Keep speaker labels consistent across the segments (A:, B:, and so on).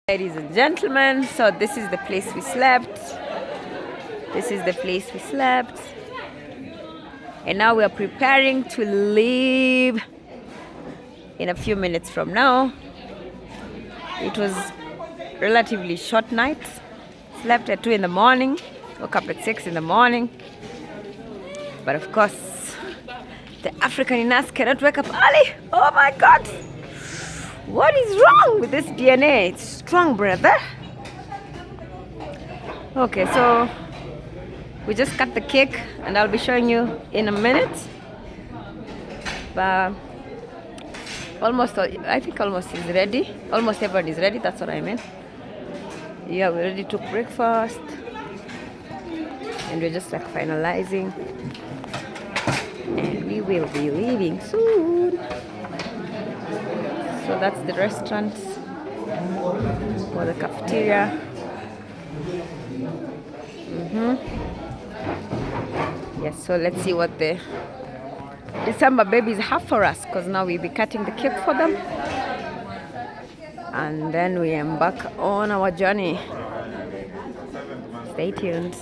A: Ladies and gentlemen, so this is the place we slept. This is the place we slept. And now we are preparing to leave in a few minutes from now. It was relatively short night. Slept at 2 in the morning, woke up at 6 in the morning. But of course, the African in us cannot wake up early. Oh my God! What is wrong with this DNA? It's strong, brother. Okay, so we just cut the cake and I'll be showing you in a minute. But I think almost is ready. Almost everyone is ready, that's what I mean. Yeah, we already took breakfast and we're just like finalizing. And we will be leaving soon. So that's the restaurant or the cafeteria. Yes, so let's see what the December babies have for us, because now we'll be cutting the cake for them. And then we embark on our journey. Stay tuned.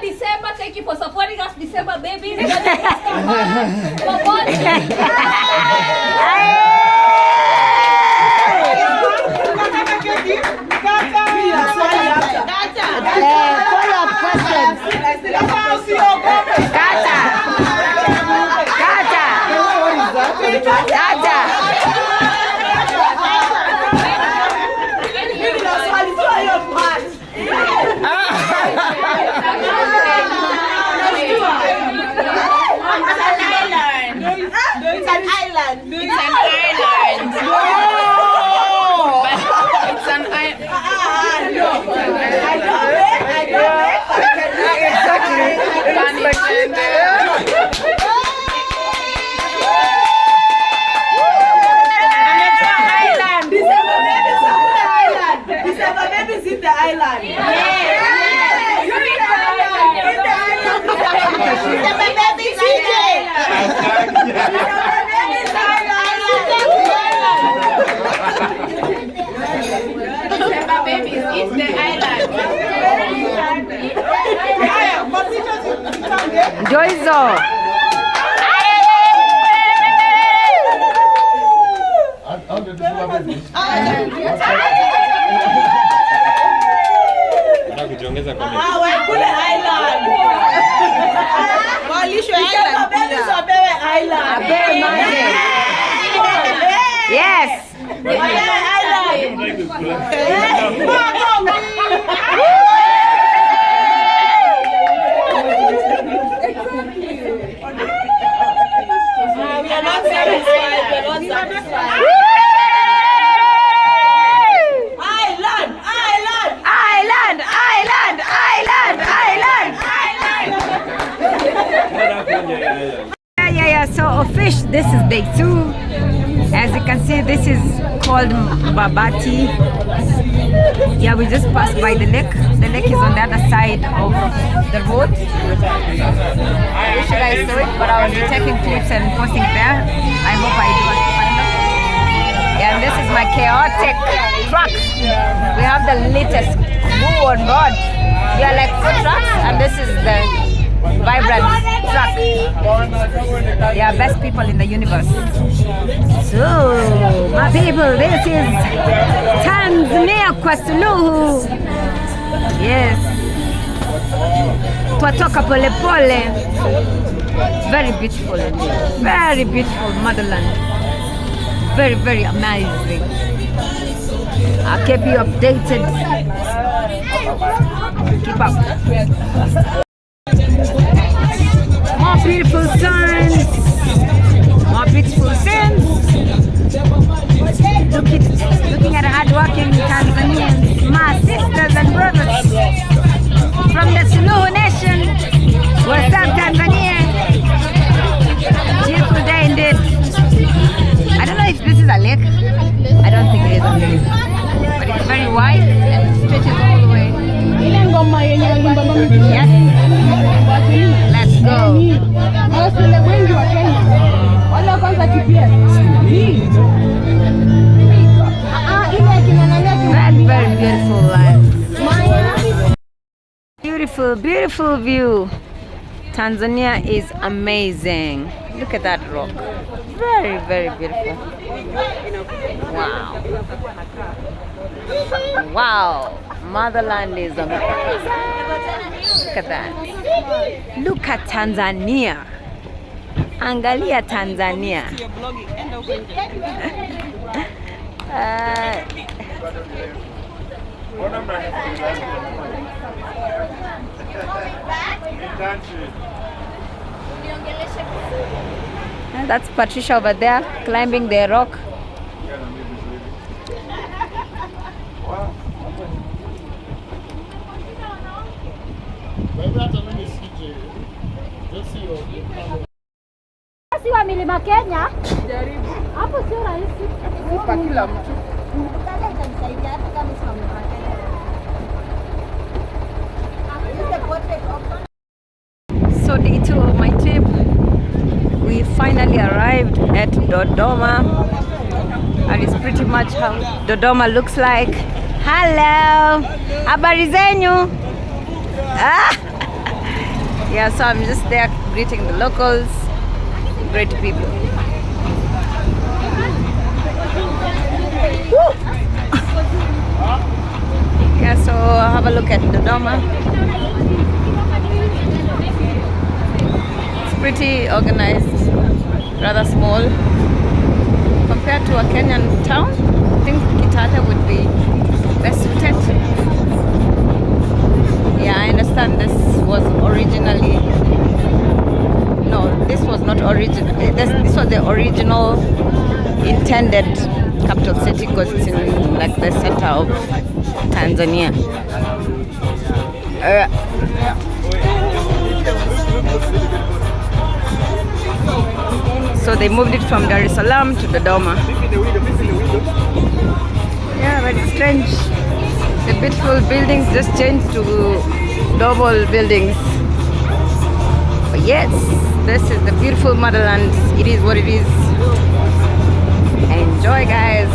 B: December, thank you for supporting us, December babies.
A: Follow-up questions.
B: It's an island.
C: It's an island.
B: No.
C: It's an island.
B: No. I love it.
D: December babies in the island.
A: Joyzo. Yes. So of fish, this is day 2. As you can see, this is called Babati. Yeah, we just passed by the lake. The lake is on the other side of the road. I wish you guys saw it, but I will be taking clips and posting there. I hope I do find them. Yeah, and this is my chaotic truck. We have the latest crew on board. We are like 4 trucks, and this is the vibrant truck. Yeah, best people in the universe. So, my people, this is Tanzania kwa Suluhu. Yes. Twatoka pole pole. Very beautiful. Very beautiful motherland. Very, very amazing. I'll keep you updated. Keep up. More beautiful signs, more beautiful scenes. Looking at hardworking Tanzanians, my sisters and brothers. wide and stretches all the way. Yes. Let's go. Very, very beautiful land. Beautiful, beautiful view. Tanzania is amazing. Look at that rock. Very, very beautiful. Wow. Wow. Motherland is amazing. Look at that. Look at Tanzania. Angalia Tanzania. And that's Patricia over there climbing the rock.
E: Wa milima Kenya hapo sio rahisi kwa kila mtu.
A: So day 2 of my trip, we finally arrived at Dodoma, and it's pretty much how Dodoma looks like. Hello, habari zenyu? Yeah, so I'm just there greeting the locals. Great people. Woo! Yeah, so have a look at Dodoma. It's pretty organized, rather small. Compared to a Kenyan town, I think Kitale would be best suited. Yeah, I understand this was originally... No, this was not original. This was the original intended capital city because it's in like the center of Tanzania. So they moved it from Dar es Salaam to Dodoma. Yeah, but it's strange. The beautiful buildings just changed to double buildings. But yes, this is the beautiful motherland. It is what it is. Enjoy, guys.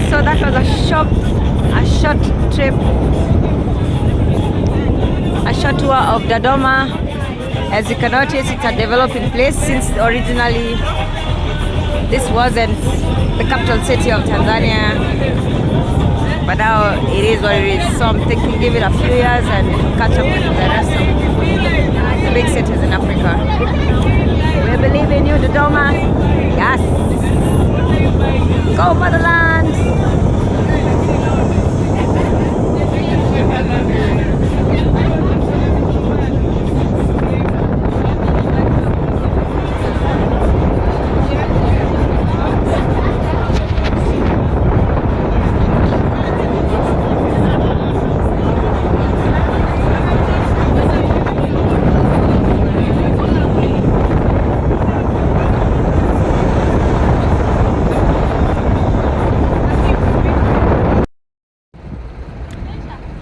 A: So that was a short trip, a short tour of Dodoma. As you can notice, it's a developing place since originally This wasn't the capital city of Tanzania, but now it is what it is. So I'm thinking give it a few years and catch up with the rest of the big cities in Africa. We believe in you, Dodoma. Yes. Go motherland.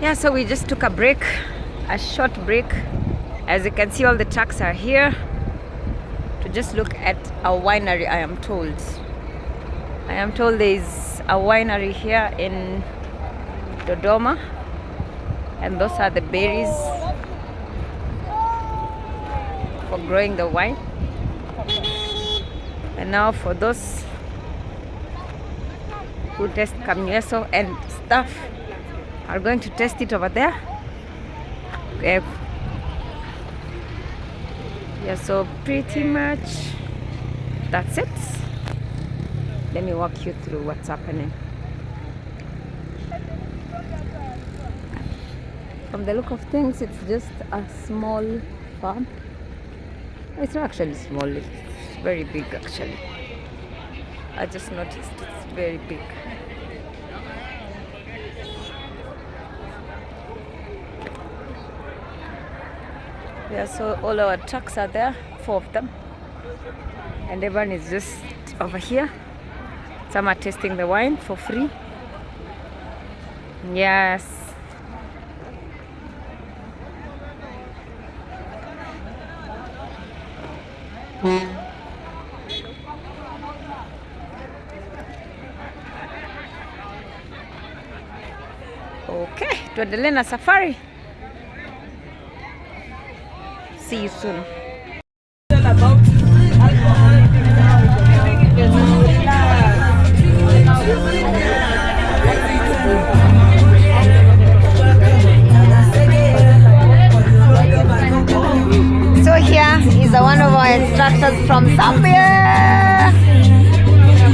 A: Yeah, so we just took a break, a short break. As you can see, all the trucks are here to just look at a winery. I am told there is a winery here in Dodoma, and those are the berries for growing the wine. And now for those who test Kamyeso and stuff, are going to test it over there. Okay. Yeah, so pretty much that's it. Let me walk you through what's happening. From the look of things, it's just a small farm. It's not actually small, it's very big actually. I just noticed it's very big. Yeah, so all our trucks are there, 4 of them, and everyone is just over here. Some are tasting the wine for free. Yes. Okay, tuendelee na safari. See you soon. So here is one of our instructors from Zambia.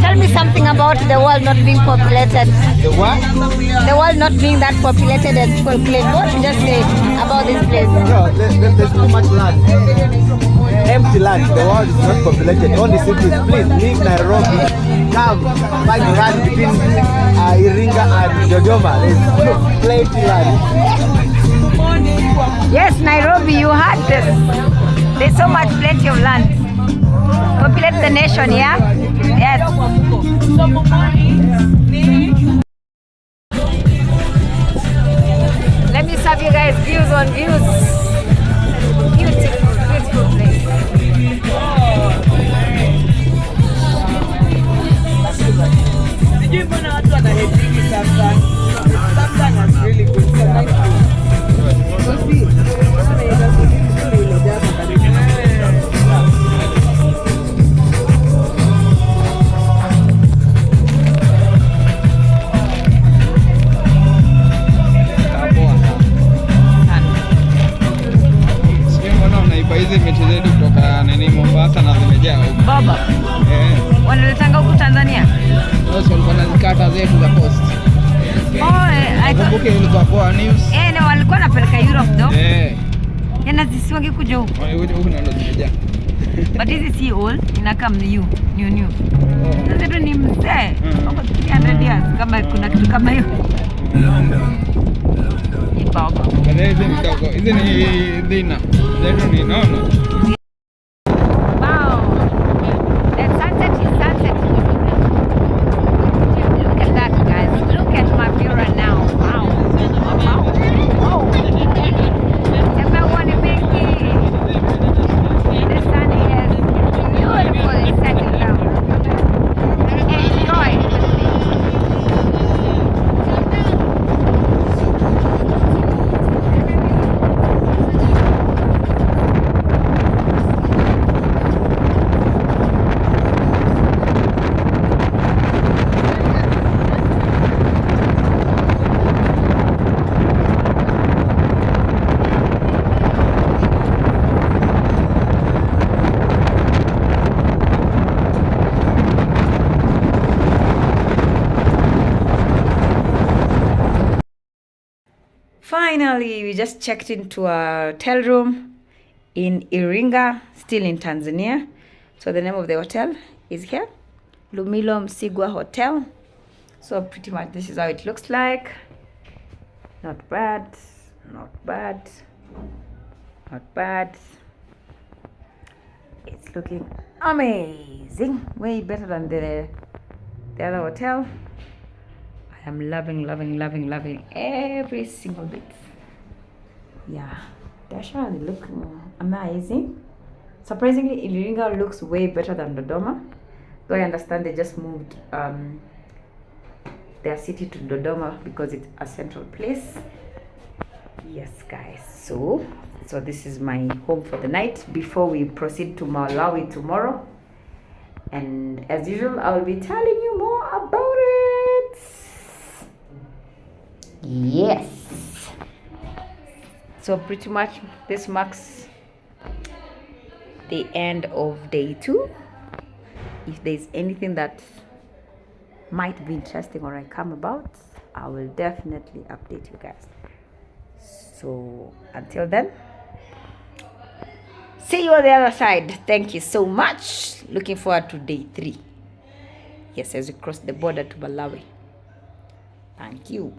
A: Tell me something about the world not being populated.
F: The what?
A: The world not being that populated as people claim. What you just say about this place?
F: No, there's too much land. Empty land. The world is not populated. Only cities. Please leave Nairobi. Come find land between Iringa and Dodoma. There's plenty land.
A: Yes, Nairobi, you had this. There's so much plenty of land. Populate the nation, yeah? Yes. Let me serve you guys views on views. Beautiful, beautiful place.
D: Really good.
F: Mombasa na zimejaa huko.
A: Baba. Wanaletanga huku Tanzania.
F: Sasa walikuwa nazikata zetu za post. Kumbuke ilikuwa poa news.
A: Na walikuwa napeleka Europe though. Yana zisiwange kuja huku.
F: Huku na ndo zimejaa.
A: But hizi si old, inakaa new. Sasa tu ni mzee. Huko 300 years kama kuna kitu kama hiyo. Ni baba.
F: Hizi ni ndogo. Hizi ni dina. Zetu ni nono.
A: Finally, we just checked into our hotel room in Iringa, still in Tanzania. So the name of the hotel is here, Lumilo Msigwa Hotel. So pretty much this is how it looks like. Not bad, not bad, not bad. It's looking amazing, way better than the other hotel. I am loving every single bit. Yeah, they actually look amazing. Surprisingly, Iringa looks way better than Dodoma. Though I understand they just moved their city to Dodoma because it's a central place. Yes, guys. So this is my home for the night before we proceed to Malawi tomorrow. And as usual, I will be telling you more about it. Yes. So pretty much this marks the end of day 2. If there's anything that might be interesting or I come about, I will definitely update you guys. So until then, see you on the other side. Thank you so much. Looking forward to day 3. Yes, as we cross the border to Malawi. Thank you.